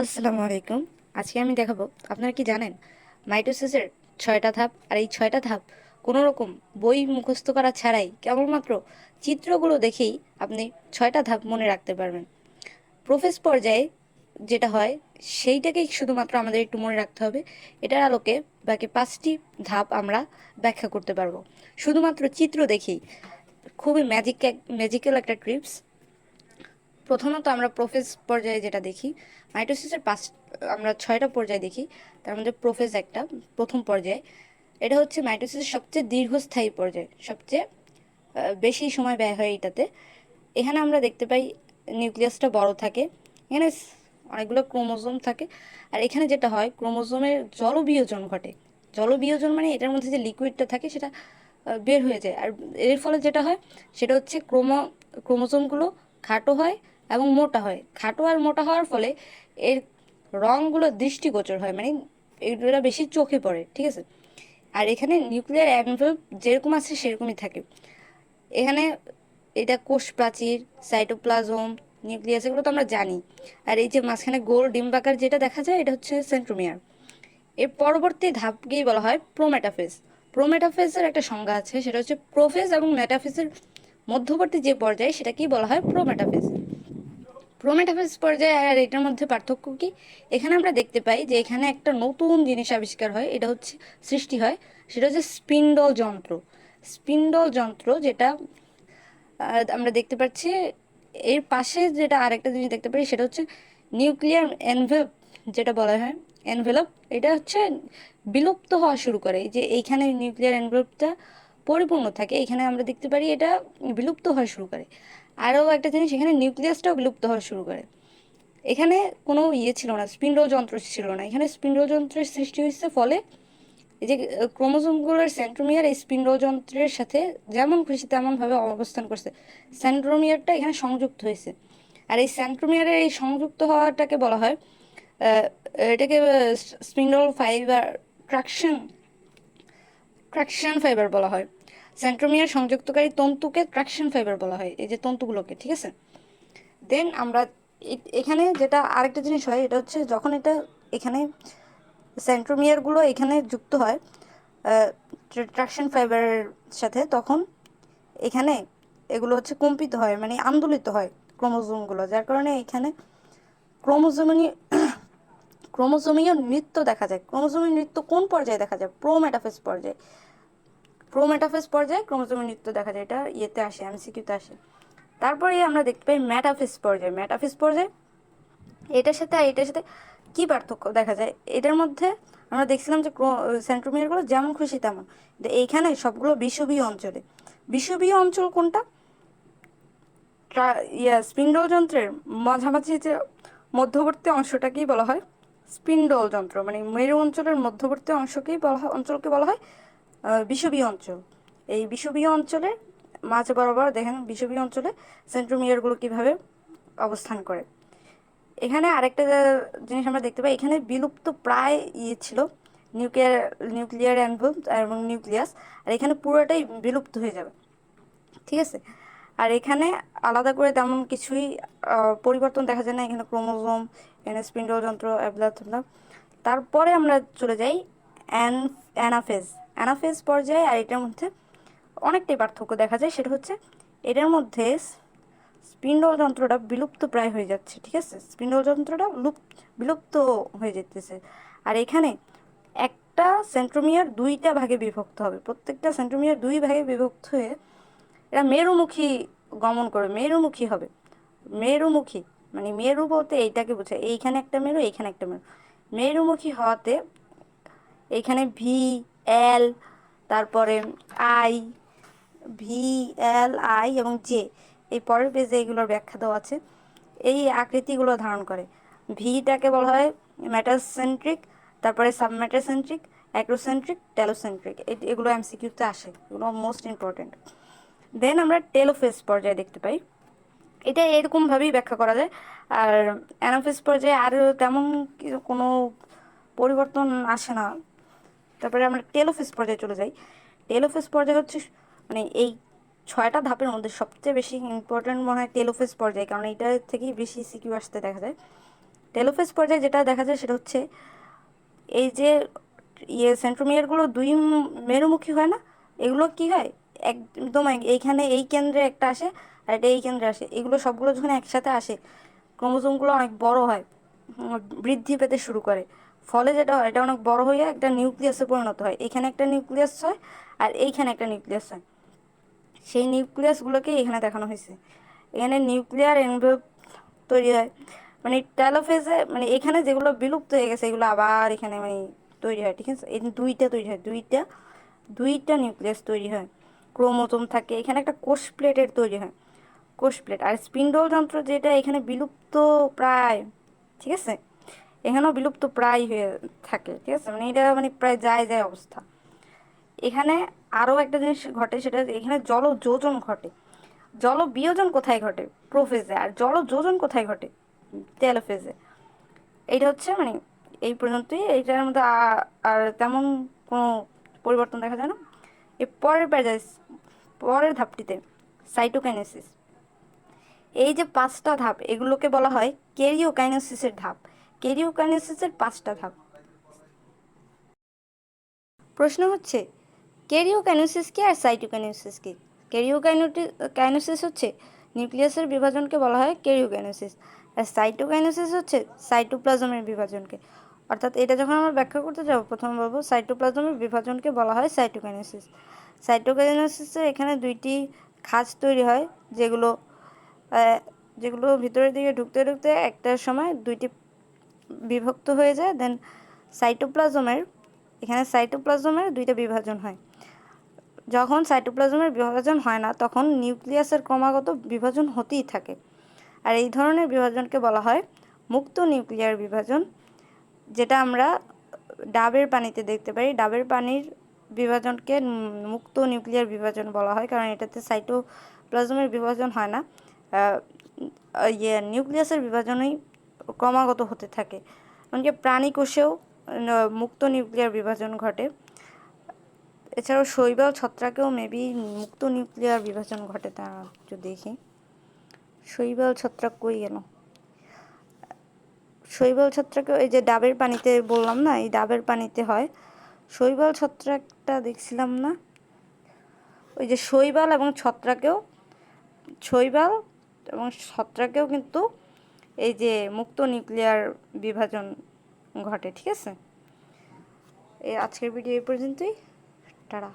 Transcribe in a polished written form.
আসসালামু আলাইকুম। আজকে আমি দেখাবো, আপনারা কি জানেন মাইটোসিসের 6টা ধাপ। আর এই 6টা ধাপ কোনো রকম বই মুখস্থ করা ছাড়াই কেবলমাত্র চিত্রগুলো দেখেই আপনি 6টা ধাপ মনে রাখতে পারবেন। প্রোফেজ পর্যায়ে যেটা হয় সেইটাকেই শুধুমাত্র আমাদের একটু মনে রাখতে হবে। এটার আলোকে বাকি 5টি ধাপ আমরা ব্যাখ্যা করতে পারবো শুধুমাত্র চিত্র দেখেই। খুবই ম্যাজিক্যাল একটা ট্রিপস। প্রথমত আমরা প্রোফেজ পর্যায়ে যেটা দেখি, মাইটোসিসের আমরা 6টা পর্যায়ে দেখি। তার মধ্যে প্রোফেজ একটা প্রথম পর্যায়ে। এটা হচ্ছে মাইটোসিসের সবচেয়ে দীর্ঘস্থায়ী পর্যায়, সবচেয়ে বেশি সময় ব্যয় হয় এটাতে। এখানে আমরা দেখতে পাই নিউক্লিয়াসটা বড় থাকে, এখানে অনেকগুলো ক্রোমোজোম থাকে। আর এখানে যেটা হয়, ক্রোমোজোমের জলবিয়োজন ঘটে। জলবিয়োজন মানে এটার মধ্যে যে লিকুইডটা থাকে সেটা বের হয়ে যায়। আর এর ফলে যেটা হয় সেটা হচ্ছে ক্রোমোজোমগুলো খাটো হয় এবং মোটা হয়। খাটো আর মোটা হওয়ার ফলে এর রঙগুলো দৃষ্টিগোচর হয়, মানে এগুলো বেশি চোখে পড়ে, ঠিক আছে। আর এখানে নিউক্লিয়ার এনভেলপ যেরকম আছে সেরকমই থাকে। এখানে এটা কোষ প্রাচীর, সাইটোপ্লাজম, নিউক্লিয়াস, এগুলো তো আমরা জানি। আর এই যে মাঝখানে গোল ডিম্বাকার যেটা দেখা যায় এটা হচ্ছে সেন্ট্রোমিয়ার। এর পরবর্তী ধাপকেই বলা হয় প্রোমেটাফেজ। প্রোমেটাফেজের একটা সংজ্ঞা আছে, সেটা হচ্ছে প্রোফেজ এবং মেটাফেজের মধ্যবর্তী যে পর্যায়ে সেটাকেই বলা হয় প্রোমেটাফেজ। প্রোমেটাফেজ পর্যায়ে আর এটার মধ্যে পার্থক্য কি? এখানে আমরা দেখতে পাই যে এখানে একটা নতুন জিনিস আবিষ্কার হয়, এটা হচ্ছে সৃষ্টি হয়, সেটা হচ্ছে স্পিন্ডল যন্ত্র। স্পিন্ডল যন্ত্র যেটা আমরা দেখতে পাচ্ছি। এর পাশে যেটা আরেকটা জিনিস দেখতে পাই সেটা হচ্ছে নিউক্লিয়ার এনভেলপ, যেটা বলা হয় এনভেলপ। এটা হচ্ছে বিলুপ্ত হওয়া শুরু করে। এই যে এইখানে নিউক্লিয়ার এনভেলপটা পরিপূর্ণ থাকে, এখানে আমরা দেখতে পারি এটা বিলুপ্ত হওয়া শুরু করে। আরও একটা জিনিস, এখানে নিউক্লিয়াসটাও বিলুপ্ত হওয়া শুরু করে। এখানে কোনো ছিল না, স্পিন্ডল যন্ত্র ছিল না, এখানে স্পিন্ডল যন্ত্রের সৃষ্টি হয়েছে। ফলে এই যে ক্রোমোজোমগুলোর সেন্ট্রোমিয়ার এই স্পিন্ডল যন্ত্রের সাথে যেমন খুশি তেমনভাবে অবস্থান করছে। সেন্ট্রোমিয়ারটা এখানে সংযুক্ত হয়েছে। আর এই সেন্ট্রোমিয়ারের এই সংযুক্ত হওয়াটাকে বলা হয় আহ, এটাকে spindle fibre traction traction fibre বলা হয়। সেন্ট্রোমিয়ার সংযুক্তকারী তন্তুকে ট্রাকশন ফাইবার বলা হয়, এই যে তন্তুগুলোকে, ঠিক আছে। দেন আমরা এখানে যেটা আরেকটা জিনিস হয়, এটা হচ্ছে যখন এটা এখানে সেন্ট্রোমিয়ারগুলো এখানে যুক্ত হয় ট্রাকশন ফাইবারের সাথে, তখন এখানে এগুলো হচ্ছে কম্পিত হয়, মানে আন্দোলিত হয় ক্রোমোজোমগুলো, যার কারণে এখানে ক্রোমোজোমীয় ক্রোমোজোমীয় নৃত্য দেখা যায়। ক্রোমোজোমীয় নৃত্য কোন পর্যায়ে দেখা যায়? প্রোমেটাফেজ পর্যায়ে। প্রোমেটাফেজ পর্যায়ে ক্রোমোজোমীয় নৃত্য দেখা যায়, এটা ইয়েতে আসে, এমসিকিউতে আসে। তারপরে আমরা দেখতে পাই মেটাফেজ পর্যায়ে। মেটাফেজ পর্যায়ে এটার সাথে আর এটার সাথে কি পার্থক্য দেখা যায়? এটার মধ্যে আমরা দেখছিলাম যে সেন্ট্রোমিয়ারগুলো যেমন খুশি তেমন, এইখানে সবগুলো বিষুবীয় অঞ্চলে। বিষুবীয় অঞ্চল কোনটা? স্পিন্ডল যন্ত্রের মাঝামাঝি যে মধ্যবর্তী অংশটাকেই বলা হয় স্পিন্ডল যন্ত্র, মানে মেরু অঞ্চলের মধ্যবর্তী অঞ্চলকে বলা হয় বিষুবীয় অঞ্চল। এই বিষুবীয় অঞ্চলে মাঝ বরাবর দেখেন বিষুবীয় অঞ্চলে সেন্ট্রোমিয়ারগুলো কিভাবে অবস্থান করে। এখানে আরেকটা জিনিস আমরা দেখতে পাই, এখানে বিলুপ্ত প্রায় ছিল নিউক্লিয়ার নিউক্লিয়ার অ্যানভেলপ এবং নিউক্লিয়াস। আর এখানে পুরোটাই বিলুপ্ত হয়ে যাবে, ঠিক আছে। আর এখানে আলাদা করে তেমন কিছুই পরিবর্তন দেখা যায় না। এখানে ক্রোমোজোম, এখানে স্পিন্ডল যন্ত্র, অ্যাবলা। তারপরে আমরা চলে যাই অ্যান অ্যানাফেজ। অ্যানাফেজ পর্যায়ে আর এটার মধ্যে অনেকটাই পার্থক্য দেখা যায়। সেটা হচ্ছে এটার মধ্যে স্পিন্ডল যন্ত্রটা বিলুপ্ত প্রায় হয়ে যাচ্ছে, ঠিক আছে। স্পিন্ডল যন্ত্রটা বিলুপ্ত হয়ে যেতেছে। আর এখানে একটা সেন্ট্রোমিয়ার দুইটা ভাগে বিভক্ত হবে, প্রত্যেকটা সেন্ট্রোমিয়ার দুই ভাগে বিভক্ত হয়ে এরা মেরুমুখী গমন করে, মেরুমুখী হবে। মেরুমুখী মানে মেরু বলতে এইটাকে বোঝায়, এইখানে একটা মেরু, এইখানে একটা মেরু। মেরুমুখী হওয়াতে এইখানে ভি, এল, তারপরে আই, ভি, এল, আই এবং জে, এই পরের পেজে এগুলোর ব্যাখ্যা দেওয়া আছে। এই আকৃতিগুলো ধারণ করে। ভিটাকে বলা হয় মেটাসেন্ট্রিক, তারপরে সাবমেটাসেন্ট্রিক, অ্যাক্রোসেন্ট্রিক, টেলোসেন্ট্রিক। এগুলো এমসিকিউতে আসে, এগুলো মোস্ট ইম্পর্টেন্ট। দেন আমরা টেলোফেজ পর্যায়ে দেখতে পাই, এটা এরকমভাবেই ব্যাখ্যা করা যায়। আর অ্যানাফেজ পর্যায়ে আর তেমন কোনো পরিবর্তন আসে না। তারপরে আমরা টেলোফেজ পর্যায়ে চলে যাই। টেলোফেজ পর্যায়ে হচ্ছে মানে এই 6টা ধাপের মধ্যে সবচেয়ে বেশি ইম্পর্টেন্ট মনে হয় টেলোফেজ পর্যায়ে, কারণ এইটা থেকেই বেশি সিকিউ আসতে দেখা যায়। টেলোফেজ পর্যায়ে যেটা দেখা যায় সেটা হচ্ছে এই যে সেন্ট্রোমিয়ারগুলো দুই মেরুমুখী হয় না, এগুলো কি হয় একদম এইখানে এই কেন্দ্রে একটা আসে আর এটা এই কেন্দ্রে আসে, এগুলো সবগুলো যখন একসাথে আসে ক্রোমোজোমগুলো অনেক বড় হয়, বৃদ্ধি পেতে শুরু করে। ফলে যেটা হয় এটা অনেক বড় হয়ে একটা নিউক্লিয়াসে পরিণত হয়, এখানে একটা নিউক্লিয়াস হয় আর এইখানে একটা নিউক্লিয়াস হয়। সেই নিউক্লিয়াসগুলোকে এখানে দেখানো হয়েছে। এখানে নিউক্লিয়ার এনভেলপ তৈরি হয়, মানে টেলোফেজে মানে এখানে যেগুলো বিলুপ্ত হয়ে গেছে এগুলো আবার এখানে মানে তৈরি হয়, ঠিক আছে। এই দুইটা তৈরি হয়, দুইটা দুইটা নিউক্লিয়াস তৈরি হয়, ক্রোমোজোম থাকে, এখানে একটা কোষ প্লেটের তৈরি হয়, কোষ প্লেট। আর স্পিন্ডল যন্ত্র যেটা এখানে বিলুপ্ত প্রায়, ঠিক আছে, এখানেও বিলুপ্ত প্রায় হয়ে থাকে, ঠিক আছে, মানে এটা মানে প্রায় যায় যায় অবস্থা। এখানে আরও একটা জিনিস ঘটে, সেটা এখানে জলযোজন ঘটে। জল বিয়োজন কোথায় ঘটে? প্রোফেজে। আর জল যোজন কোথায় ঘটে? টেলোফেজে। এইটা হচ্ছে মানে এই পর্যন্তই, এইটার মধ্যে আর তেমন কোনো পরিবর্তন দেখা যায় না। এর পরের পর্যায়ে, পরের ধাপটিতে সাইটোকাইনেসিস। এই যে পাঁচটা ধাপ এগুলোকে বলা হয় ক্যারিওকাইনেসিসের ধাপ। ক্যারিওকাইনেসিসের পাঁচটা ধাপ। প্রশ্ন হচ্ছে ক্যারিওকাইনেসিস কি আর সাইটোকাইনেসিস কি? ক্যারিওকাইনেসিস হচ্ছে নিউক্লিয়াসের বিভাজনকে বলা হয় ক্যারিওকাইনেসিস, আর সাইটোকাইনেসিস হচ্ছে সাইটোপ্লাজমের বিভাজনকে। অর্থাৎ এটা যখন আমরা ব্যাখ্যা করতে যাব প্রথমে বলবো সাইটোপ্লাজমের বিভাজনকে বলা হয় সাইটোকাইনেসিস। সাইটোকাইনেসিসে এখানে দুইটি খাঁজ তৈরি হয়, যেগুলো যেগুলো ভিতরের দিকে ঢুকতে ঢুকতে একটা সময় দুইটি বিভক্ত হয়ে যায়। দেন সাইটোপ্লাজমের এখানে সাইটোপ্লাজমের দুইটা বিভাজন হয়। যখন সাইটোপ্লাজমের বিভাজন হয় না তখন নিউক্লিয়াসের ক্রমাগত বিভাজন হতেই থাকে, আর এই ধরনের বিভাজনকে বলা হয় মুক্ত নিউক্লিয়ার বিভাজন, যেটা আমরা ডাবের পানিতে দেখতে পারি। ডাবের পানির বিভাজনকে মুক্ত নিউক্লিয়ার বিভাজন বলা হয়, কারণ এটাতে সাইটোপ্লাজমের বিভাজন হয় না, নিউক্লিয়াসের বিভাজনই ক্রমাগত হতে থাকে। এমনকি প্রাণী কোষেও মুক্ত নিউক্লিয়ার বিভাজন ঘটে। এছাড়াও শৈবাল ছত্রাকেও মেবি মুক্ত নিউক্লিয়ার বিভাজন ঘটে, তা যদি দেখি শৈবাল ছত্রাক কই গেল। শৈবাল ছত্রাকে এই যে ডাবের পানিতে বললাম না, এই ডাবের পানিতে হয়। শৈবাল ছত্রাকটা দেখছিলাম না, ওই যে শৈবাল এবং ছত্রাকেও কিন্তু এই যে মুক্ত নিউক্লিয়ার বিভাজন ঘটে, ঠিক আছে। এই আজকের ভিডিও এই পর্যন্তই। টাটা।